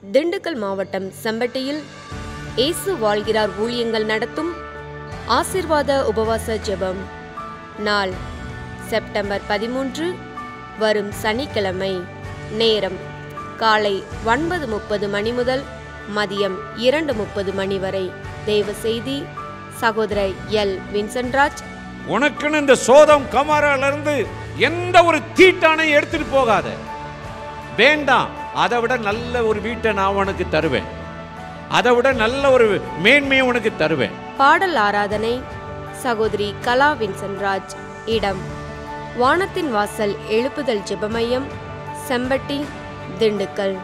திண்டுக்கல் மாவட்டம் செம்பட்டியில் இயேசு வாழ்கிறார் ஊழியங்கள் நடத்தும் ஆசீர்வாத உபவாச ஜெபம். நாள் செப்டம்பர் 13, வரும் சனிக்கிழமை. நேரம் காலை 9:30 மணி முதல் மதியம் 2:30 மணி வரை. தேவ செய்தி சகோதரர் எல். வின்சென்ட்ராஜ். உனக்குன்னு இந்த சோதம் கமாரால இருந்து எந்த ஒரு தீட்டானை எடுத்துட்டு போகாத, வேண்டாம். அதை விட நல்ல ஒரு வீட்டை நான் உனக்கு தருவேன், அதை விட நல்ல ஒரு மேன்மையை உனக்கு தருவேன். பாடல் ஆராதனை சகோதரி கலா வின்சென்ட்ராஜ். இடம் வானத்தின் வாசல் எழுப்புதல் ஜெபமையம், செம்பட்டி, திண்டுக்கல்.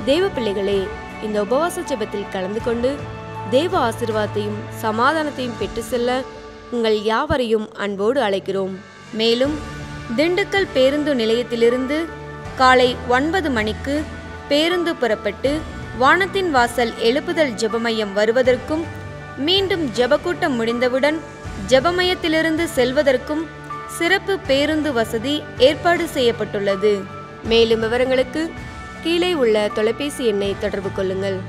தேவ பிள்ளைகளே, இந்த உபவாச ஜெபத்தில் கலந்து கொண்டு தேவ ஆசீர்வாதத்தையும் சமாதானத்தையும் பெற்று செல்ல உங்கள் யாவரையும் அன்போடு அழைக்கிறோம். மேலும் திண்டுக்கல் பேருந்து நிலையத்திலிருந்து காலை 9 மணிக்கு பேருந்து புறப்பட்டு வானத்தின் வாசல் எழுப்புதல் ஜெபமையம் வருவதற்கும், மீண்டும் ஜெபக்கூட்டம் முடிந்தவுடன் ஜெபமையத்திலிருந்து செல்வதற்கும் சிறப்பு பேருந்து வசதி ஏற்பாடு செய்யப்பட்டுள்ளது. மேலும் விவரங்களுக்கு கீழே உள்ள தொலைபேசி எண்ணை தொடர்பு கொள்ளுங்கள்.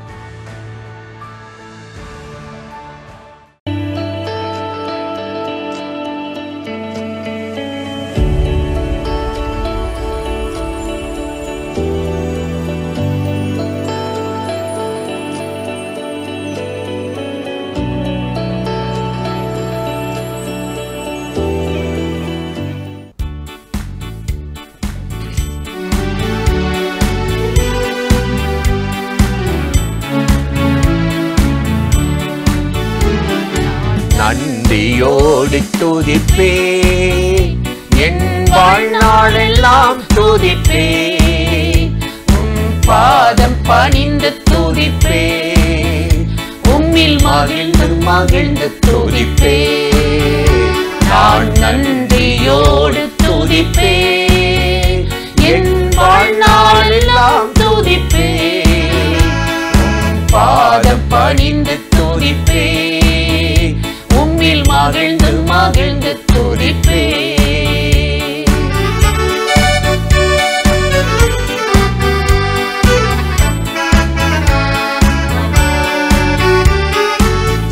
நன்றியோடு துதிப்பே, என் வாழ்நாளெல்லாம் துதிப்பே, உம் பாதம் பணிந்து துதிப்பே, உம்மில் மகிழ்ந்து மகிழ்ந்து துதிப்பே. நான் நன்றியோடு துதிப்பே, என் வாழ்நாளெல்லாம் துதிப்பே, உம் பாதம் பணிந்து துதிப்பே, உம்மில் மகிழ்ந்து மகிழ்ந்து துதிப்பே.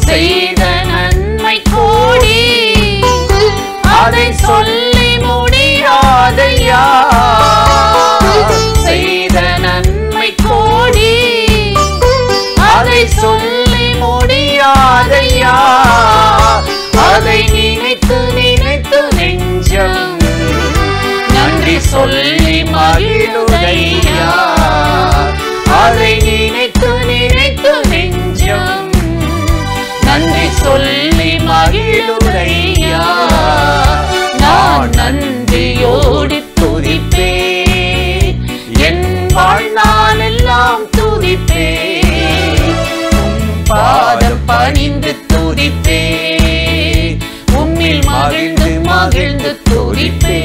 செய்த நன்மை கோடி, அதை சொல்லி முடியாதையா. செய்த நன்மை கோடி, அதை சொல்லி முடியாதையா. அதை நினைத்து நினைத்து நெஞ்சம் நன்றி சொல்லி மகிழுதையா. அதை நினைத்து நினைத்து நெஞ்சம் நன்றி சொல்லி மகிழுதையா. நான் நன்றியோடு துதிப்பே, என் வாழ்நாளெல்லாம் துதிப்பே, பாதம் பணிந்து துதிப்பே, உம்மில் மகிழ்ந்து மகிழ்ந்து துதிப்பே.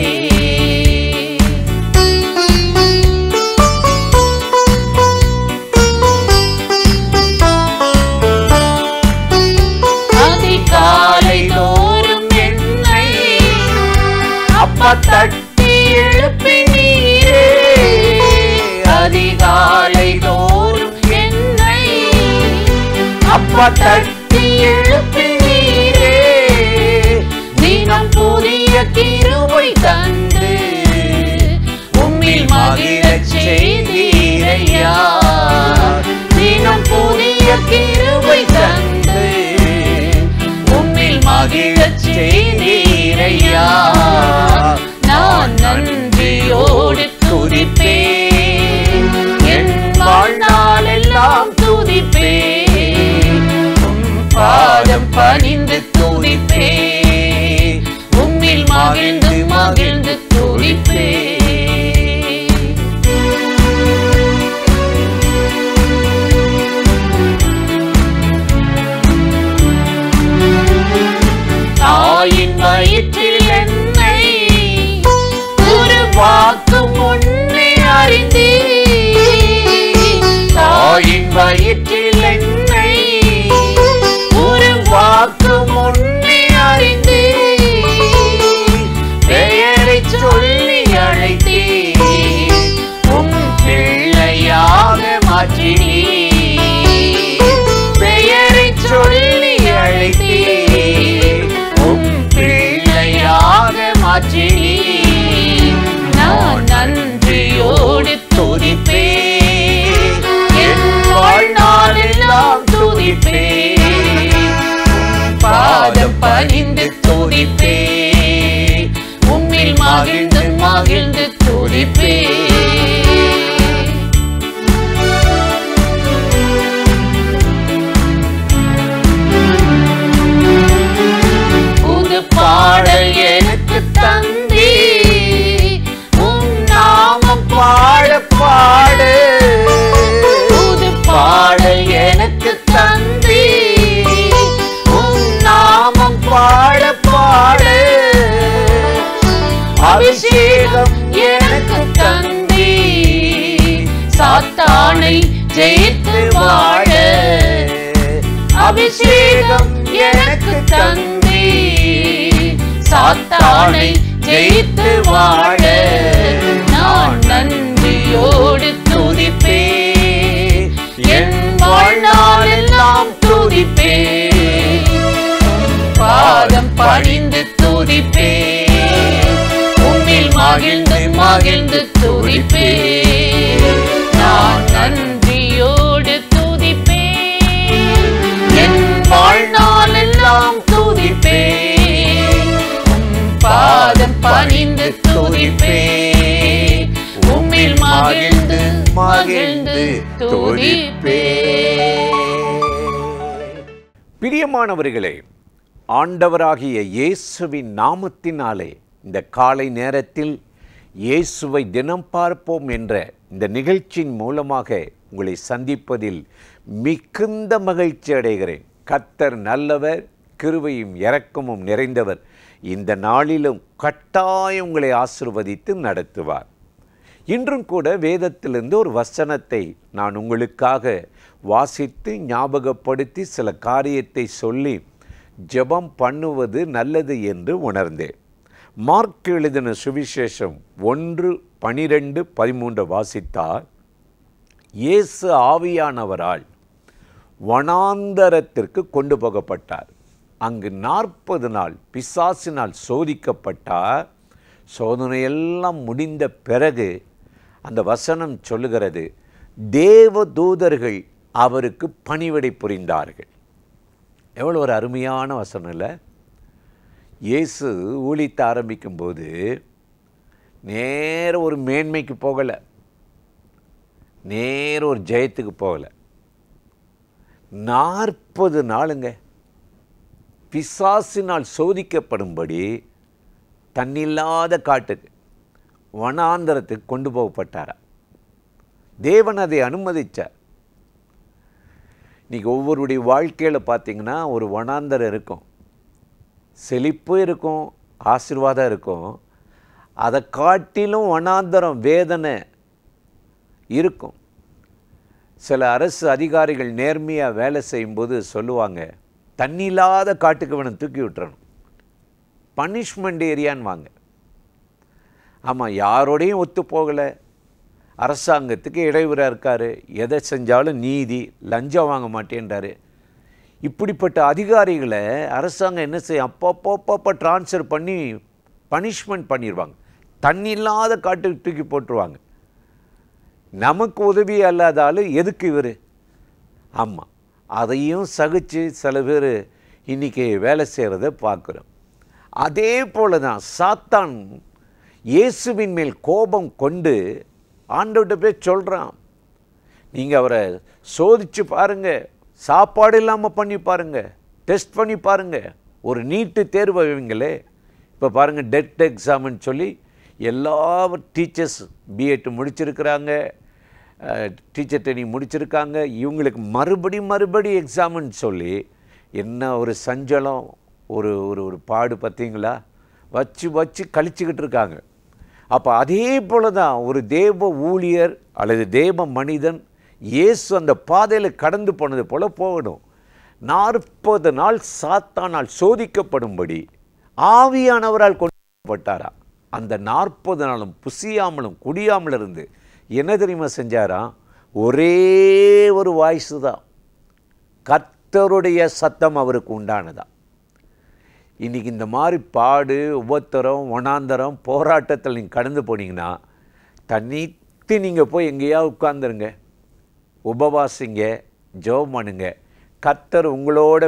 அதிகாலை தோறும் என்னை அப்பா தட்டி எழுப்பினீரே. அதிகாலை தோறும் என்னை அப்பா தட்டி எழுப்பினீரே. தினம் புதிய கிருபை தந்து உம்மில் மகிழச் செய்தீரையா. தினம் புதிய கிருபை தந்து உம்மில் மகிழச் செய்தீரையா. நான் நன்றியோடு துதிப்பே, என் வாழ்நாளெல்லாம் துதிப்பே, பாதம் பணிந்து துதிப்பே, உம்மில் மகிழ்ந்து மகிழ்ந்து துதிப்பே. தாயின் வயிற்றில் என்னை உருவாக்கும் முன்னே அறிந்தே. தாயின் வயிற்றில் என்னை உருவாக்கும் முன்னே அறிந்தே. பெயரை சொல்லி அழைத்தே, உம் பிள்ளையாக மாற்றினே. துதிப்பே, பாதம் பணிந்து துதிப்பே, உம்மில் மகிழ்ந்து மகிழ்ந்து துதிப்பே. புது பாடல் எனக்கு தந்தே, உம் நாமம் பாட பாடு. புது பாடல் எனக்கு தந்தே, உம் நாமம் பாட பாடு. அபிஷேகம் எனக்கு தந்தே, சாத்தானை ஜெயித்து வாழ. அபிஷேகம் எனக்கு தந்தே, சாத்தானை ஜெயித்து வாழ. நான் நன்றியோடு துதிப்பே, என் வாழ்நாளெல்லாம் துதிப்பே, பாதம் பணிந்து துதிப்பே, உம்மில் மகிழ்ந்து மகிழ்ந்து துதிப்பே. நான் நன்றியோடு துதிப்பே, என் வாழ்நாளெல்லாம் துதிப்பே, பாதம் பணிந்து துதிப்பே, உம்மில் மகிழ்ந்து மகிழ்ந்து துதிப்பே. பிரியமானவர்களே, ஆண்டவராகிய இயேசுவின் நாமத்தினாலே இந்த காலை நேரத்தில் இயேசுவை தினம் பார்ப்போம் என்ற இந்த நிகழ்ச்சியின் மூலமாக உங்களை சந்திப்பதில் மிகுந்த மகிழ்ச்சி அடைகிறேன். கர்த்தர் நல்லவர், கிருபையும் இரக்கமும் நிறைந்தவர். இந்த நாளிலும் கட்டாயம் உங்களை ஆசீர்வதித்து நடத்துவார். இன்றும் கூட வேதத்திலிருந்து ஒரு வசனத்தை நான் உங்களுக்காக வாசித்து ஞாபகப்படுத்தி சில காரியத்தை சொல்லி ஜெபம் பண்ணுவது நல்லது என்று உணர்ந்தேன். மார்க் எழுதின சுவிசேஷம் 1:12-13 வாசித்தார். இயேசு ஆவியானவரால் வனாந்தரத்திற்கு கொண்டு போகப்பட்டார். அங்கு 40 நாள் பிசாசினால் சோதிக்கப்பட்டார். சோதனையெல்லாம் முடிந்த பிறகு அந்த வசனம் சொல்லுகிறது, தேவதூதர்கள் அவருக்கு பணிவிடை புரிந்தார்கள். எவ்வளோ ஒரு அருமையான வசனம் இல்லை? இயேசு ஊழியத்தை ஆரம்பிக்கும்போது நேர ஒரு மேன்மைக்கு போகலை, நேர ஒரு ஜெயத்துக்கு போகலை. 40 நாளுங்க பிசாசினால் சோதிக்கப்படும்படி தன்னில்லாத காட்டுக்கு வனாந்தரத்துக்கு கொண்டு போகப்பட்டாரா. தேவன் அதை அனுமதித்தார். இன்றைக்கி ஒவ்வொருடைய வாழ்க்கையில் பார்த்திங்கன்னா ஒரு வனாந்தரம் இருக்கும், செழிப்பு இருக்கும், ஆசீர்வாதம் இருக்கும். அதை காட்டிலும் வனாந்தரம் வேதனை இருக்கும். சில அரசு அதிகாரிகள் நேர்மையாக வேலை செய்யும்போது சொல்லுவாங்க, தண்ணில்லாத காட்டுக்கு வேணும் தூக்கி விட்டுறணும், பனிஷ்மெண்ட் ஏரியான்னு வாங்க. ஆமாம், யாரோடையும் ஒத்து போகலை, அரசாங்கத்துக்கு இடையூறாக இருக்கார், எதை செஞ்சாலும் நீதி, லஞ்சம் வாங்க மாட்டேன்றாரு. இப்படிப்பட்ட அதிகாரிகளை அரசாங்கம் என்ன செய்யும், அப்பப்போ ட்ரான்ஸ்ஃபர் பண்ணி பனிஷ்மெண்ட் பண்ணிடுவாங்க, தண்ணி இல்லாத காட்டுக்கு தூக்கி போட்டுருவாங்க. நமக்கு உதவி அல்லாதாலும் எதுக்கு இவர்? ஆமாம், அதையும் சகிச்சு சில பேர் இன்றைக்கி வேலை செய்கிறத பார்க்குறோம். அதே போல தான் சாத்தான் இயேசுவின் மேல் கோபம் கொண்டு ஆண்டவர்கிட்ட போய் சொல்கிறான், நீங்கள் அவரை சோதித்து பாருங்கள், சாப்பாடு இல்லாமல் பண்ணி பாருங்கள், டெஸ்ட் பண்ணி பாருங்கள், ஒரு நீட்டு தேர்வு வைங்களே. இப்போ பாருங்கள், டெட் எக்ஸாம்னு சொல்லி எல்லா டீச்சர்ஸ் பிஎட் முடிச்சிருக்கிறாங்க, டீச்சர் ட்ரைனிங் முடிச்சிருக்காங்க, இவங்களுக்கு மறுபடி எக்ஸாம்னு சொல்லி என்ன ஒரு சஞ்சலம், ஒரு ஒரு பாடு பார்த்தீங்களா, வச்சு கழிச்சுக்கிட்டு இருக்காங்க. அப்போ அதே போல தான் ஒரு தேவ ஊழியர் அல்லது தேவ மனிதன் இயேசு அந்த பாதையில் கடந்து போனது போல் போகணும். 40 நாள் சாத்தானால் சோதிக்கப்படும்படி ஆவியானவரால் கொண்டுப்பட்டாரா. அந்த 40 நாளும் புசியாமலும் குடியாமல் இருந்து என்ன தெரியுமா செஞ்சாராம்? ஒரே ஒரு வாய்ஸு தான், கர்த்தருடைய சத்தம் அவருக்கு உண்டானதா. இன்றைக்கி இந்த மாதிரி பாடு, உபத்திரம், வனாந்தரம், போராட்டத்தில் நீங்கள் கடந்து போனீங்கன்னா தனித்து நீங்கள் போய் எங்கேயாவது உட்கார்ந்துருங்க, உபவாசிங்க, ஜெபம் பண்ணுங்க. கர்த்தர் உங்களோட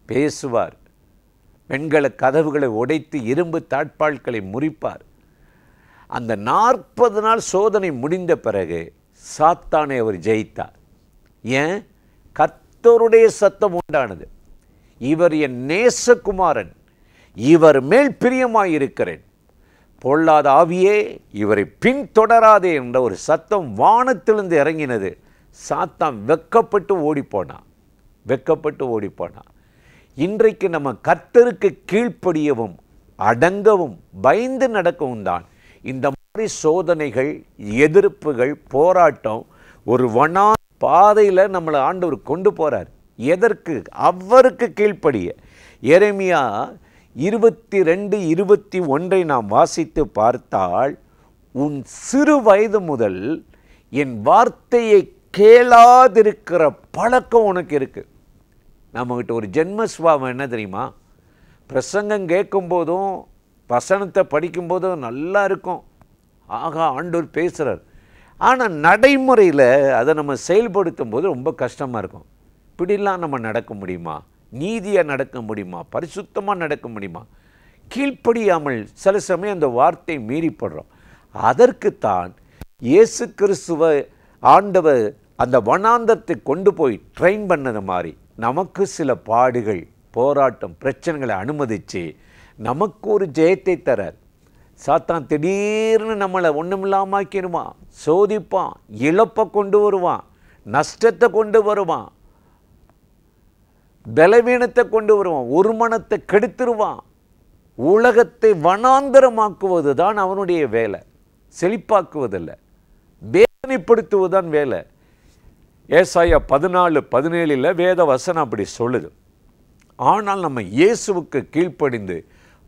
பேசுவார். வெண்கல கதவுகளை உடைத்து இரும்பு தாட்பாள்களை முறிப்பார். அந்த 40 நாள் சோதனை முடிந்த பிறகு சாத்தானை அவர் ஜெயித்தார். ஏன்? கர்த்தருடைய சத்தம் உண்டானது. இவர் என் நேசகுமாரன், இவர் மேல் பிரியமாயிருக்கிறேன், பொல்லாத ஆவியே இவரை பின்தொடராதே என்ற ஒரு சத்தம் வானத்திலிருந்து இறங்கினது. சாத்தான் வெக்கப்பட்டு ஓடிப்போனான். இன்றைக்கு நம்ம கர்த்தருக்கு கீழ்ப்படியவும் அடங்கவும் பயந்து நடக்கவும் தான் இந்த மாதிரி சோதனைகள், எதிர்ப்புகள், போராட்டம் ஒரு பாதையில் நம்மளை ஆண்டவர் கொண்டு போகிறார். எதற்கு? அவருக்கு கீழ்ப்படிய. எரேமியா 22:21 நாம் வாசித்து பார்த்தால், உன் சிறு வயது முதல் என் வார்த்தையை கேளாதிருக்கிற பழக்கம் உனக்கு இருக்கு. நம்மகிட்ட ஒரு ஜென்ம சுபாவம் என்ன தெரியுமா? பிரசங்கம் கேட்கும்போதும் வசனத்தை படிக்கும்போதும் நல்லா இருக்கும். ஆகா, ஆண்டவர் பேசுகிறார். ஆனால் நடைமுறையில் அதை நம்ம செயல்படுத்தும் போது ரொம்ப கஷ்டமாக இருக்கும். இப்படிலாம் நம்ம நடக்க முடியுமா? நீதியாக நடக்க முடியுமா? பரிசுத்தமாக நடக்க முடியுமா? கீழ்ப்படியாமல் சில சமயம் அந்த வார்த்தை மீறிப்படுறோம். அதற்குத்தான் இயேசு கிறிஸ்துவை ஆண்டவர் அந்த வனாந்தரத்தை கொண்டு போய் ட்ரெயின் பண்ணது மாதிரி நமக்கு சில பாடுகள், போராட்டம், பிரச்சனைகளை அனுமதித்து நமக்கு ஒரு ஜெயத்தை தரார். சாத்தான் திடீர்னு நம்மளை ஒன்றுமில்லாமாக்கிடுவான், சோதிப்பான், இழப்பை கொண்டு வருவான், நஷ்டத்தை கொண்டு வருவான், பலவீனத்தை கொண்டு வருவான், ஒரு மனத்தை கெடுத்துருவான். உலகத்தை வனாந்தரமாக்குவது தான் அவனுடைய வேலை, செழிப்பாக்குவதில்லை, வேதனைப்படுத்துவதுதான் வேலை. ஏசாயா 14:17 வேத வசனம் அப்படி சொல்லுது. ஆனால் நம்ம இயேசுவுக்கு கீழ்ப்படிந்து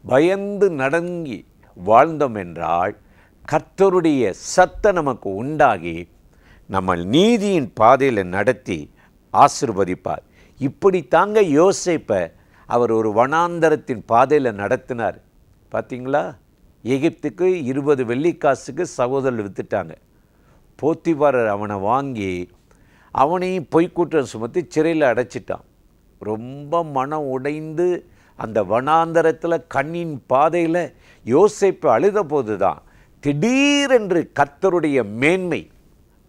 பயந்து நடங்கி வாழ்ந்தோம் என்றால் கர்த்தருடைய சத்தம் நமக்கு உண்டாகி நம்ம நீதியின் பாதையில் நடத்தி ஆசீர்வதிப்பார். இப்படி தாங்க யோசேப்பை அவர் ஒரு வனாந்தரத்தின் பாதையில் நடத்தினார். பார்த்தீங்களா? எகிப்துக்கு 20 வெள்ளிக்காசுக்கு சகோதரர் வித்துட்டாங்க. போத்திபாரர் அவனை வாங்கி அவனையும் பொய்க்குற்றம் சுமத்தி சிறையில் அடைச்சிட்டான். ரொம்ப மனம் உடைந்து அந்த வனாந்தரத்தில் கண்ணின் பாதையில் யோசேப்பு அழுத போது தான் திடீரென்று கர்த்தருடைய மேன்மை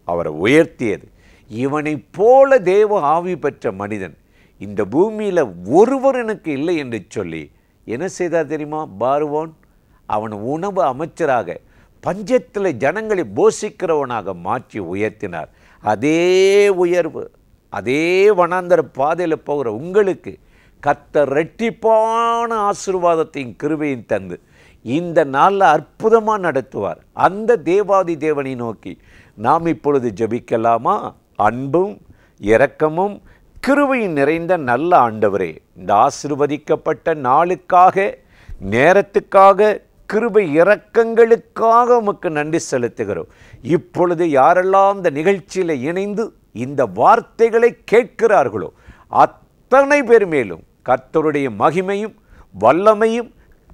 அவரை உயர்த்தியது. இவனைப் போல தேவ ஆவி பெற்ற மனிதன் இந்த பூமியில் ஒருவர் எனக்கு இல்லை என்று சொல்லி என்ன செய்தார் தெரியுமா? பார்வோன் அவன் உணவு அமைச்சராக பஞ்சத்தில் ஜனங்களை போஷிக்கிறவனாக மாற்றி உயர்த்தினார். அதே உயர்வு, அதே வனாந்தர பாதையில் போகிற உங்களுக்கு கர்த்தர் இரட்டிப்பான ஆசீர்வாதத்தையும் கிருபையும் தந்து இந்த நாளில் அற்புதமாக நடத்துவார். அந்த தேவாதி தேவனை நோக்கி நாம் இப்பொழுது ஜெபிக்கலாமா? அன்பும் இரக்கமும் கிருபையும் நிறைந்த நல்ல ஆண்டவரே, இந்த ஆசீர்வதிக்கப்பட்ட நாளுக்காக, நேரத்துக்காக, கிருபை இரக்கங்களுக்காக உமக்கு நன்றி செலுத்துகிறோம். இப்பொழுது யாரெல்லாம் இந்த நிகழ்ச்சியில் இணைந்து இந்த வார்த்தைகளை கேட்கிறார்களோ அத்தனை பேர் மேலும் கர்த்தருடைய மகிமையும் வல்லமையும்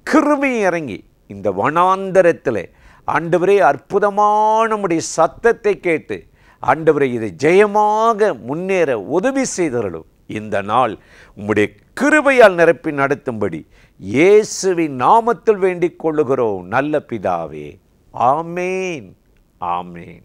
கிருபையும் இறங்கி இந்த வனாந்தரத்தில் ஆண்டவரே அற்புதமான நம்முடைய சத்தத்தை கேட்டு ஆண்டவரே இதை ஜெயமாக முன்னேற உதவி செய்தவர்களும் இந்த நாள் உம்முடைய கிருபையால் நிரப்பி நடத்தும்படி இயேசுவின் நாமத்தில் வேண்டிக் கொள்ளுகிறோம் நல்ல பிதாவே. ஆமேன், ஆமேன்.